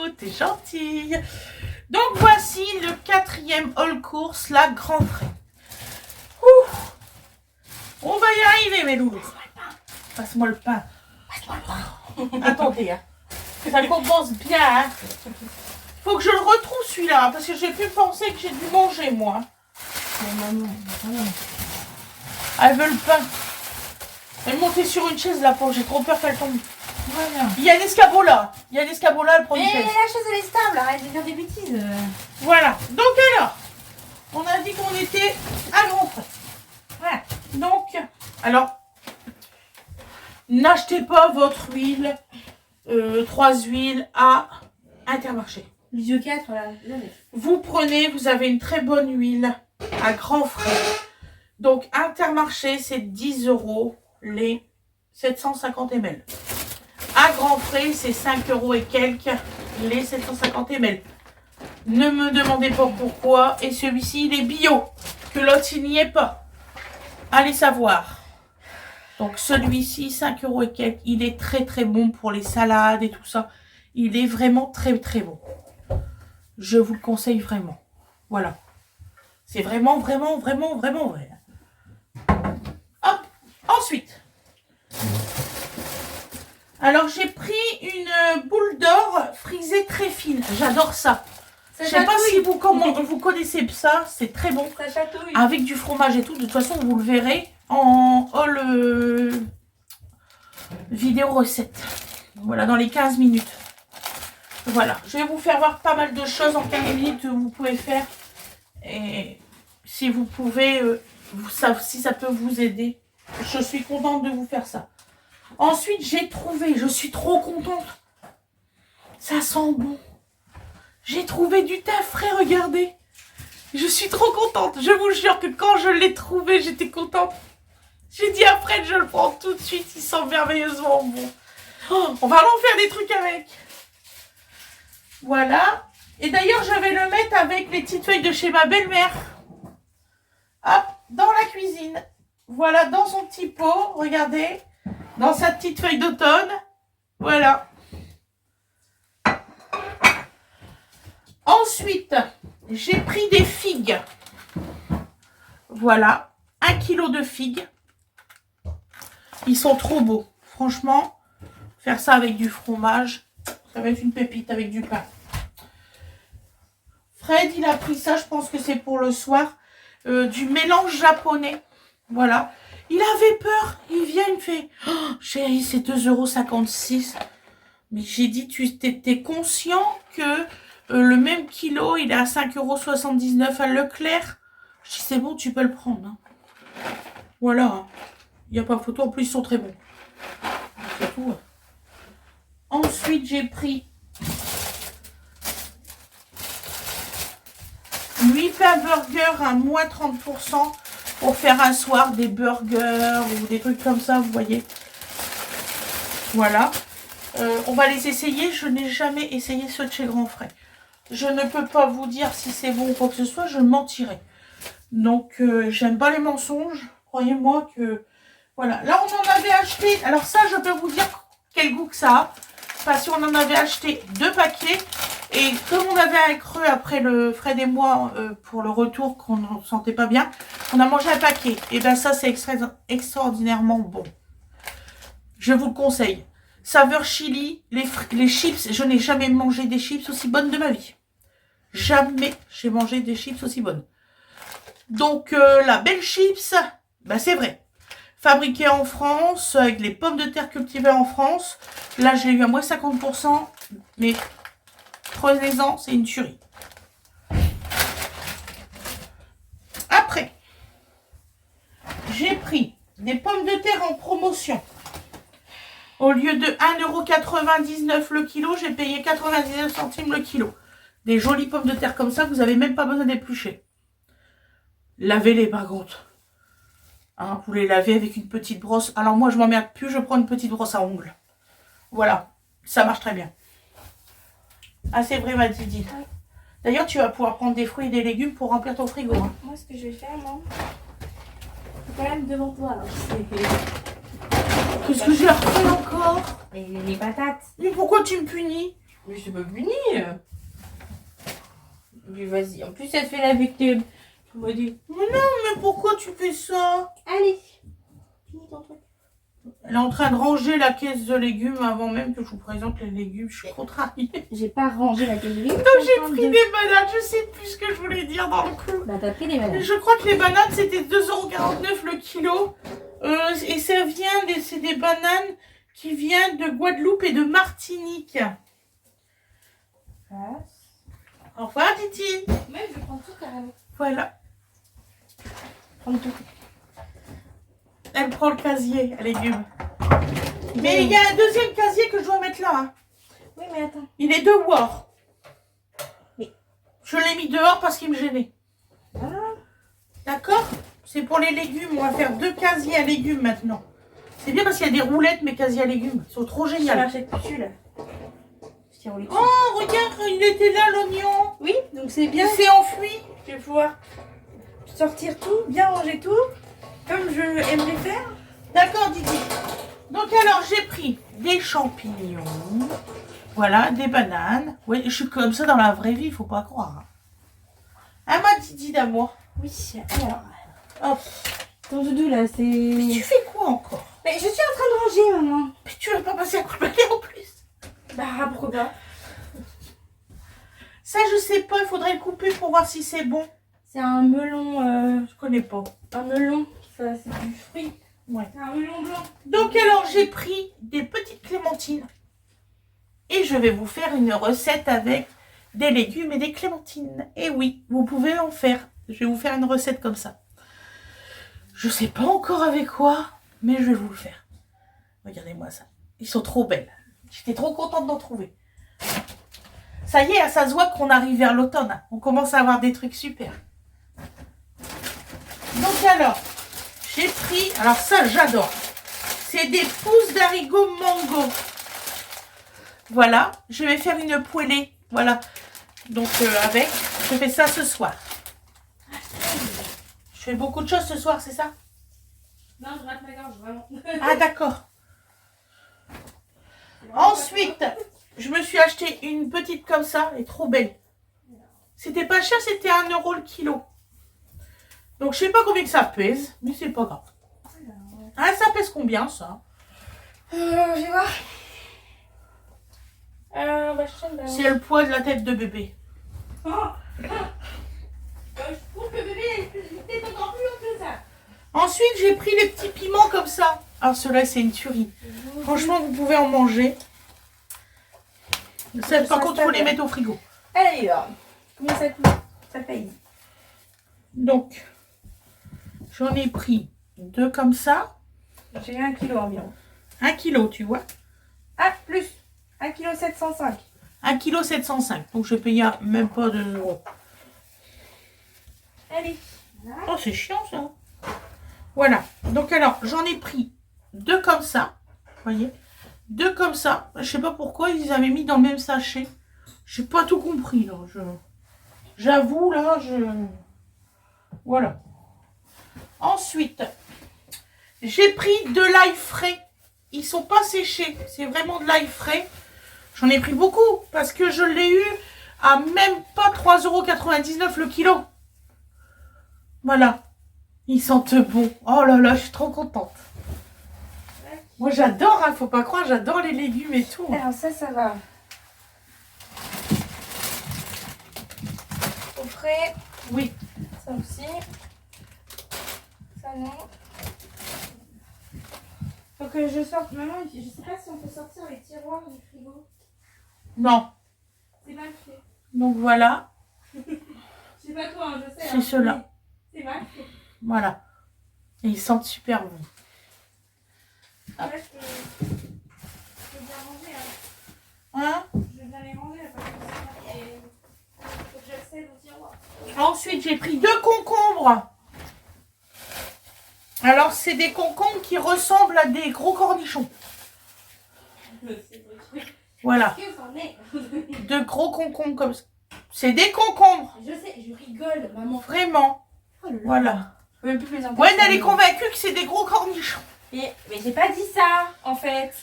t'es gentille. Donc voici le 4e haul course, la Grand Frais. On va y arriver mes loulous. Passe-moi le pain. Passe-moi le pain. Attendez, hein. Ça commence bien. Hein. Faut que je le retrouve celui-là, parce que j'ai pu penser que j'ai dû manger moi. Mais maman, elle veut le pain. Elle est montée sur une chaise là, pour j'ai trop peur qu'elle tombe. Voilà. Il y a l'escabeau là. Il y a l'escabeau là, elle prend une chaise. la chaise elle est stable, arrête de faire des bêtises. Voilà. Donc alors, on a dit qu'on était à Grand Frais. Voilà. Donc, alors, n'achetez pas votre huile, 3 huiles à Intermarché. L'ISO 4, là. Vous prenez, vous avez une très bonne huile à Grand Frais. Donc, Intermarché, c'est 10 € les 750 ml. À Grand Frais, c'est 5 € et quelques les 750 ml. Ne me demandez pas pourquoi. Et celui-ci, il est bio. Que l'autre, il n'y est pas. Allez savoir. Donc, celui-ci, 5 € et quelques. Il est très, très bon pour les salades et tout ça. Il est vraiment très, très bon. Je vous le conseille vraiment. Voilà. C'est vraiment, vraiment, vraiment, vraiment vrai. Hop. Ensuite. Alors, j'ai pris une boule d'or frisée très fine. J'adore ça. Je ne sais pas si vous connaissez ça. C'est très bon. Ça chatouille. Avec du fromage et tout. De toute façon, vous le verrez en haul vidéo recette. Voilà, dans les 15 minutes. Voilà. Je vais vous faire voir pas mal de choses en 15 minutes. Vous pouvez faire. Et si vous pouvez, si ça peut vous aider. Je suis contente de vous faire ça. Ensuite, j'ai trouvé, je suis trop contente. Ça sent bon. J'ai trouvé du thym frais, regardez. Je suis trop contente. Je vous jure que quand je l'ai trouvé, j'étais contente. J'ai dit à Fred, je le prends tout de suite. Il sent merveilleusement bon. Oh, on va en faire des trucs avec. Voilà. Et d'ailleurs, je vais le mettre avec les petites feuilles de chez ma belle-mère. Hop, dans la cuisine. Voilà, dans son petit pot, regardez. Dans sa petite feuille d'automne. Voilà. Ensuite, j'ai pris des figues. Voilà. 1 kg de figues. Ils sont trop beaux. Franchement, faire ça avec du fromage, ça va être une pépite avec du pain. Fred, il a pris ça, je pense que c'est pour le soir. Du mélange japonais. Voilà. Il avait peur. Il vient, il me fait oh, chérie, c'est 2,56 €. Mais j'ai dit, tu étais conscient que le même kilo, il est à 5,79 € à Leclerc. Je dis, c'est bon, tu peux le prendre. Hein. Voilà. Il n'y a pas photo. En plus, ils sont très bons. C'est tout. Ensuite, j'ai pris 8 pains burgers à moins 30%. Pour faire un soir des burgers ou des trucs comme ça, vous voyez. Voilà. On va les essayer. Je n'ai jamais essayé ceux de chez Grand Frais. Je ne peux pas vous dire si c'est bon ou quoi que ce soit. Je mentirais. Donc, j'aime pas les mensonges. Croyez-moi que... Voilà. Là, on en avait acheté... Alors ça, je peux vous dire quel goût que ça a. Parce qu'on en avait acheté 2 paquets. Et comme on avait un creux après le Fred et moi pour le retour qu'on ne sentait pas bien, on a mangé un paquet. Et bien ça, c'est extraordinairement bon. Je vous le conseille. Saveur chili, les chips. Je n'ai jamais mangé des chips aussi bonnes de ma vie. Jamais j'ai mangé des chips aussi bonnes. Donc la belle chips, ben c'est vrai. Fabriquée en France, avec les pommes de terre cultivées en France. Là, je l'ai eu à moins 50%. Mais... Prenez-en, c'est une tuerie. Après, j'ai pris des pommes de terre en promotion. Au lieu de 1,99 € le kilo, j'ai payé 99 centimes le kilo. Des jolies pommes de terre comme ça, vous n'avez même pas besoin d'éplucher. Lavez-les par contre. Hein, vous les lavez avec une petite brosse. Alors moi, je m'emmerde plus, je prends une petite brosse à ongles. Voilà, ça marche très bien. Ah, c'est vrai, ma Didi. Oui. D'ailleurs, tu vas pouvoir prendre des fruits et des légumes pour remplir ton frigo. Hein. Moi, ce que je vais faire, moi, c'est quand même devant toi. Qu'est-ce que j'ai refait encore? Les patates. Mais pourquoi tu me punis? Mais c'est pas fini. Mais vas-y. En plus, elle fait la victime. Tu m'as dit. Mais pourquoi tu fais ça? Allez. Finis ton truc. Elle est en train de ranger la caisse de légumes avant même que je vous présente les légumes. Je suis contrariée. J'ai pas rangé la caisse de légumes. Donc j'ai pris des bananes. Je sais plus ce que je voulais dire dans le coup. Bah, t'as pris des bananes. Je crois que les bananes c'était 2,49 € le kilo. Et ça vient, c'est des bananes qui viennent de Guadeloupe et de Martinique. Au revoir Titi. Même je prends tout carrément. Voilà. Prends tout. Elle prend le casier à légumes. Mais il y a un deuxième casier que je dois mettre là. Hein. Oui, mais attends. Il est dehors. Oui. Je l'ai mis dehors parce qu'il me gênait. Ah. D'accord? C'est pour les légumes. On va faire 2 casiers à légumes maintenant. C'est bien parce qu'il y a des roulettes, mes casiers à légumes. Ils sont trop Je géniaux. l'achète dessus là. Je t'ai roulé dessus. Oh, regarde, il était là l'oignon. Oui, donc c'est Il bien. s'est enfui. Je vais pouvoir sortir tout, bien ranger tout, comme je aimerais faire. D'accord, Didi. Donc alors, j'ai pris des champignons. Voilà, des bananes. Oui, je suis comme ça dans la vraie vie, il faut pas croire. Hein, ma Didi d'amour. Oui, alors. Hop. Ton doudou là, c'est. Mais tu fais quoi encore? Mais je suis en train de ranger, maman. Mais tu vas pas passer un coup de balai en plus? Bah, pourquoi pas? Ça, je sais pas, il faudrait le couper pour voir si c'est bon. C'est un melon. Je connais pas. Un melon. Ça, c'est du fruit. Ouais. C'est un melon blanc. Donc alors, j'ai pris des petites clémentines. Et je vais vous faire une recette avec des légumes et des clémentines. Et oui, vous pouvez en faire. Je vais vous faire une recette comme ça. Je sais pas encore avec quoi, mais je vais vous le faire. Regardez-moi ça. Ils sont trop belles. J'étais trop contente d'en trouver. Ça y est, ça se voit qu'on arrive vers l'automne. On commence à avoir des trucs super. Donc alors, j'ai pris... Alors ça, j'adore. C'est des pousses d'haricots mango. Voilà, je vais faire une poêlée. Voilà. Donc avec, je fais ça ce soir. Je fais beaucoup de choses ce soir, c'est ça? Non, je rate ma gorge, vraiment. Ah d'accord. Ensuite, je me suis acheté une petite comme ça, elle est trop belle. C'était pas cher, c'était 1 € le kilo. Donc je sais pas combien que ça pèse, mais c'est pas grave. Ah, ça pèse combien ça? Je vais voir. Bah, je C'est le poids de la tête de bébé. je trouve que bébé est encore plus haut que ça. Ensuite, j'ai pris les petits piments comme ça. Ah, ceux-là, c'est une tuerie. Franchement, vous pouvez en manger. Ça, par contre, il faut les mettre au frigo. Allez, comment ça coûte? Ça paye. Donc, j'en ai pris 2 comme ça. J'ai 1 kilo environ. 1 kilo, tu vois. Ah, plus 1 kg 705. 1 kg 705. Donc, je paye même pas 2 €. Allez. Voilà. Oh, c'est chiant ça. Voilà. Donc, alors, j'en ai pris 2 comme ça. Vous voyez? 2 comme ça. Je sais pas pourquoi ils avaient mis dans le même sachet. J'ai pas tout compris, là. J'avoue, là, Voilà. Ensuite, j'ai pris de l'ail frais. Ils sont pas séchés. C'est vraiment de l'ail frais. J'en ai pris beaucoup parce que je l'ai eu à même pas 3,99 € le kilo. Voilà. Ils sentent bon. Oh là là, je suis trop contente. Moi, j'adore, hein, faut pas croire, j'adore les légumes et tout. Alors ça va. Au frais. Oui. Ça aussi. Ça non. Faut que je sorte. Maman, je sais pas si on peut sortir les tiroirs du frigo. Non. C'est mal fait. Donc voilà. Je sais pas toi, hein, je sais. C'est ceux-là. C'est mal fait. Voilà. Et ils sentent super bon. Là, je peux bien manger. Hein? Je vais bien les manger. Parce que faut que j'accède au tiroir. Ensuite, j'ai pris 2 concombres. Alors, c'est des concombres qui ressemblent à des gros cornichons. Voilà. Que c'en est. 2 gros concombres comme ça. C'est des concombres. Je sais, je rigole, maman. Vraiment. Oh là là. Voilà. Je peux même plus les entendre. Ouais, elle est convaincue que c'est des gros cornichons. Mais j'ai pas dit ça, en fait.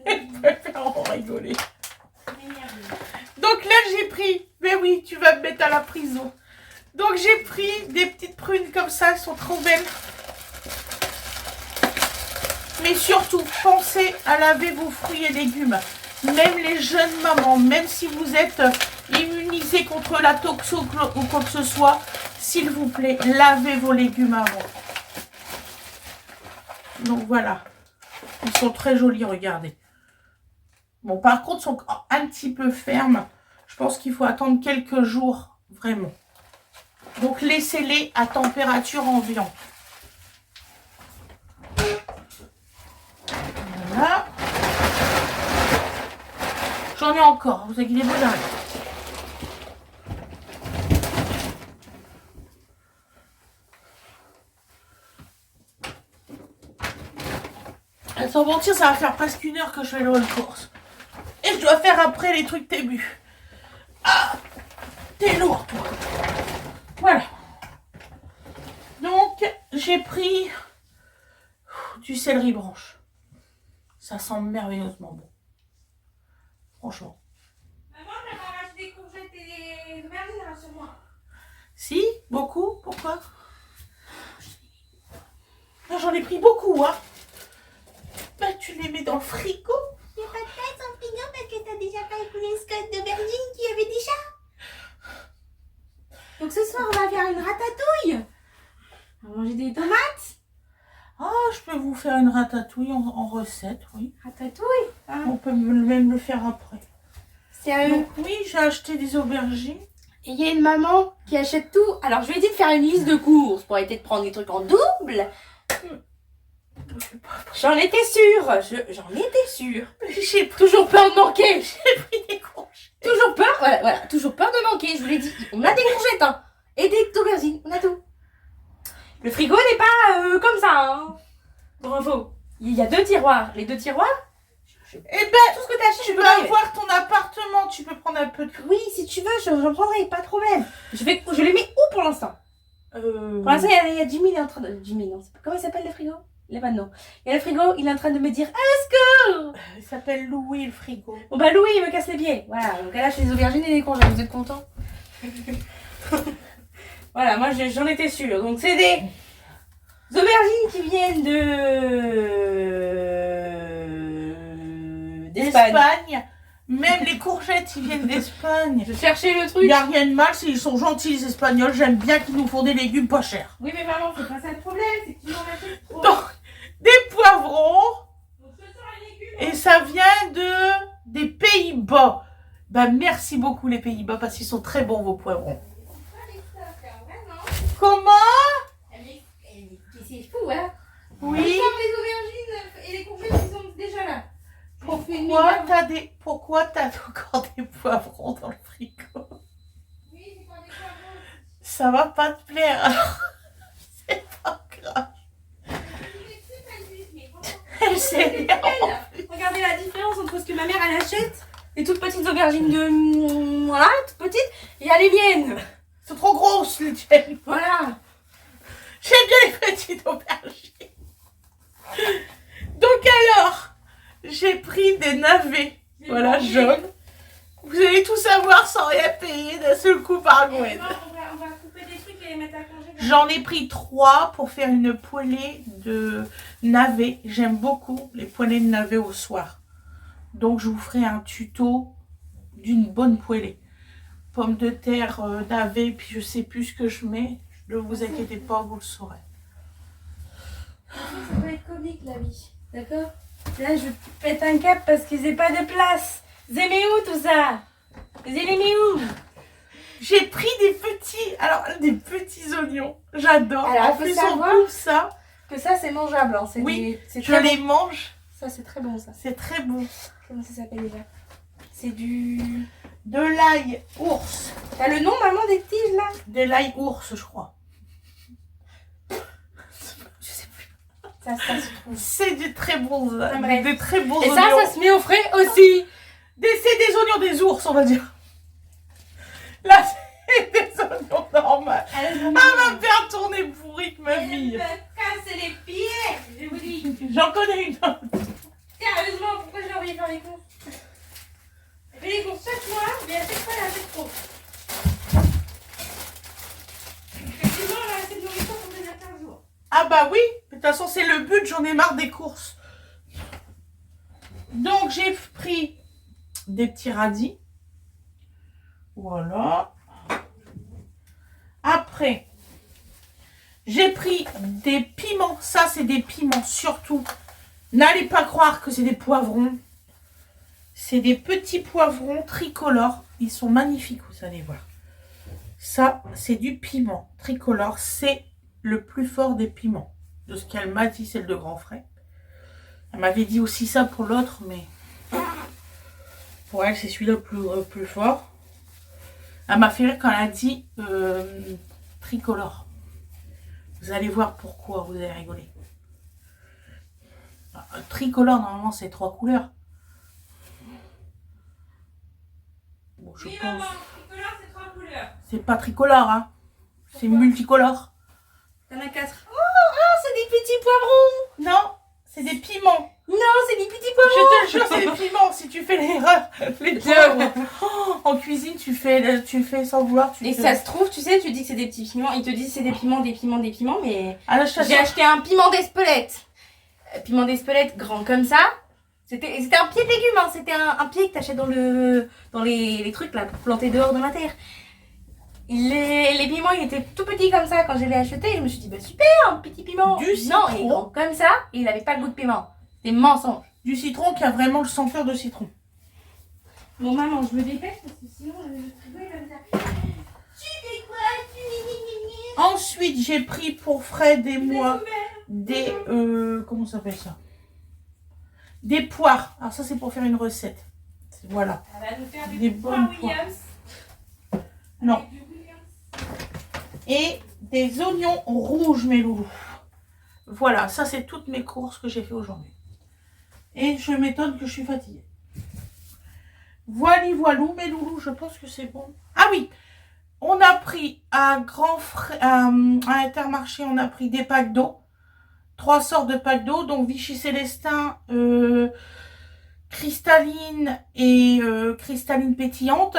Je préfère en rigoler. Donc là, j'ai pris... Mais oui, tu vas me mettre à la prison. Donc j'ai pris des petites prunes comme ça, elles sont trop belles. Mais surtout, pensez à laver vos fruits et légumes. Même les jeunes mamans, même si vous êtes immunisés contre la toxo ou quoi que ce soit, s'il vous plaît, lavez vos légumes avant. Donc voilà. Ils sont très jolis, regardez. Bon, par contre, ils sont un petit peu fermes. Je pense qu'il faut attendre quelques jours, vraiment. Donc, laissez-les à température ambiante. Voilà. J'en ai encore, vous inquiétez pas derrière. Sans mentir, ça va faire presque 1 heure que je fais le course. Et je dois faire après les trucs début. Ah, t'es lourd, toi. Voilà. Donc, j'ai pris du céleri branche. Ça sent merveilleusement bon. Franchement. Maman, t'as pas racheté des courgettes et des aubergines là sur moi. Si, beaucoup. Pourquoi? J'en ai pris beaucoup, hein. Bah, tu les mets dans le frigo. Il n'y a pas de place en frigo parce que t'as déjà pas écoulé ce code d'aubergine qui avait déjà. Donc ce soir, on va faire une ratatouille. On va manger des tomates. Ah, je peux vous faire une ratatouille en recette, oui. Ratatouille hein. On peut même le faire après. Sérieux? Donc, oui, j'ai acheté des aubergines. Et il y a une maman qui achète tout. Alors je lui ai dit de faire une liste de courses pour éviter de prendre des trucs en double. J'en étais sûre. J'en étais sûre. J'ai Toujours peur de manquer. pris des courgettes. Toujours peur, voilà, toujours peur de manquer. Je vous l'ai dit, on a des courgettes hein, et des aubergines, on a tout. Le frigo n'est pas comme ça, hein. Pour info. Il y a 2 tiroirs. Les 2 tiroirs, Eh ben, tout ce que t'as acheté, tu je peux peux avoir ton appartement, tu peux prendre un peu de... Oui, si tu veux, j'en prendrai, pas de problème. Je les mets où pour l'instant? Pour l'instant, il y a Jimmy, il est en train de... Jimmy, non, comment il s'appelle le frigo? Il est pas non. Il y a le frigo, il est en train de me dire Il s'appelle Louis, le frigo. bon bah Louis, il me casse les pieds. Voilà, donc elle achète des aubergines et des courgettes, vous êtes contents? Voilà, moi j'en étais sûre. Donc c'est des aubergines qui viennent d'Espagne. D'Espagne. Même les courgettes, ils viennent d'Espagne. Je cherchais le Il truc. n'y a rien de mal, ils sont gentils les Espagnols. J'aime bien qu'ils nous font des légumes pas chers. Oui mais maman, c'est pas ça le problème, c'est qu'ils m'en achètent trop. Donc, des poivrons. Donc ce sont les légumes. Et ça vient des Pays-Bas. Bah, merci beaucoup les Pays-Bas parce qu'ils sont très bons vos poivrons. Comment? C'est fou, hein? Oui. Les aubergines et les courgettes, ils sont déjà là. Pourquoi t'as encore des poivrons dans le frigo? Oui, c'est pas des poivrons. Ça va pas te plaire alors. C'est pas grave. Elle s'énerve. Regardez la différence entre ce que ma mère elle achète, les toutes petites aubergines de. Voilà, toutes petites, et il y a les miennes. C'est trop grosse les tiennes. Voilà. J'aime bien les petites aubergines. Donc alors, j'ai pris des navets. Voilà, jaunes. Vous allez tout savoir sans rien payer d'un seul coup par Gwen. On va couper des trucs et les mettre à congé. J'en ai pris 3 pour faire une poêlée de navets. J'aime beaucoup les poêlées de navets au soir. Donc je vous ferai un tuto d'une bonne poêlée. Pommes de terre, navets, puis je sais plus ce que je mets. Ne vous inquiétez pas, vous le saurez. Ça va être comique la vie, d'accord? Là je pète un cap parce qu'ils n'aient pas de place. Vous aimez où tout ça? Vous aimez où? J'ai pris des petits oignons. J'adore. Alors, En faut plus, savoir on coupe ça. Que ça c'est mangeable, hein. Oui, c'est je très les bon. mange. Ça c'est très bon ça. C'est très bon. Comment ça s'appelle déjà? C'est du... De l'ail ours. T'as le nom maman des tiges là? De l'ail ours, je crois. Je sais plus. Ça se trouve. C'est du très bons, bref. des très bons Et oignons. ça se met au frais aussi. C'est des oignons des ours, on va dire. Là, c'est des oignons normaux. Elle va me faire tourner bourrique, ma fille. Elle me casse les pieds, je vous dis. J'en connais une autre. Sérieusement, pourquoi je l'ai envoyé faire les courses? Elle fait les courses chaque mois, mais à chaque fois, elle a assez trop. Effectivement, elle a assez de nourriture pour tenir 15 jours. Ah bah oui, de toute façon c'est le but, j'en ai marre des courses. Donc j'ai pris des petits radis. Voilà. Après, j'ai pris des piments. Ça c'est des piments surtout. N'allez pas croire que c'est des poivrons. C'est des petits poivrons tricolores. Ils sont magnifiques, vous allez voir. Ça, c'est du piment tricolore. C'est le plus fort des piments. De ce qu'elle m'a dit, celle de Grand Frais. Elle m'avait dit aussi ça pour l'autre, mais pour elle, c'est celui-là le plus fort. Elle m'a fait rire quand elle a dit tricolore. Vous allez voir pourquoi, vous allez rigoler. Tricolore, normalement, c'est 3 couleurs. Bon, je Oui, pense. maman, tricolore, c'est 3 couleurs. C'est pas tricolore, hein. C'est multicolore. T'en as 4. Oh, c'est des petits poivrons. Non, c'est des piments. Non, c'est des petits poivrons. Je te le jure, c'est des piments. Si tu fais l'erreur, les poivrons. Oh, en cuisine, tu fais sans vouloir. Et ça se trouve, tu sais, tu dis que c'est des petits piments. Ils te disent c'est des piments, mais Ah, là, je j'ai acheté un piment d'Espelette. Piment d'Espelette grand comme ça. C'était un pied de légumes, hein. C'était un pied que t'achètes dans les trucs là pour planter dehors dans la terre. Les piments, ils étaient tout petits comme ça quand je l'ai acheté. Je me suis dit, bah super, un petit piment. Du Non, citron. il est grand comme ça et il avait pas le goût de piment. C'est mensonge. Du citron qui a vraiment le senteur de citron. Bon, maman, je me dépêche parce que sinon le frigo il va me dire. Tu fais quoi? Ensuite, j'ai pris pour Fred et moi des. Comment ça s'appelle ça? Des poires. Alors, ça, c'est pour faire une recette. Voilà. Elle va nous faire Des bonnes poires. Williams. Non. Et des oignons rouges, mes loulous. Voilà, ça, c'est toutes mes courses que j'ai fait aujourd'hui. Et je m'étonne que je suis fatiguée. Voilà, voilou, mes loulous, je pense que c'est bon. Ah oui, on a pris à Intermarché, on a pris des packs d'eau. 3 sortes de packs d'eau, donc Vichy Célestin, cristalline et cristalline pétillante.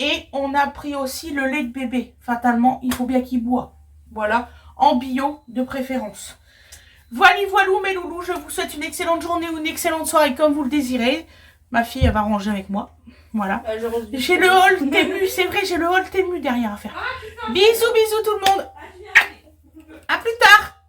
Et on a pris aussi le lait de bébé. Fatalement, il faut bien qu'il boit. Voilà, en bio de préférence. Voilà, voilou, mes loulous, je vous souhaite une excellente journée ou une excellente soirée comme vous le désirez. Ma fille, elle va ranger avec moi. Voilà. J'ai le haul Tému, c'est vrai, j'ai le haul Tému derrière à faire. Bisous, bisous tout le monde. À plus tard.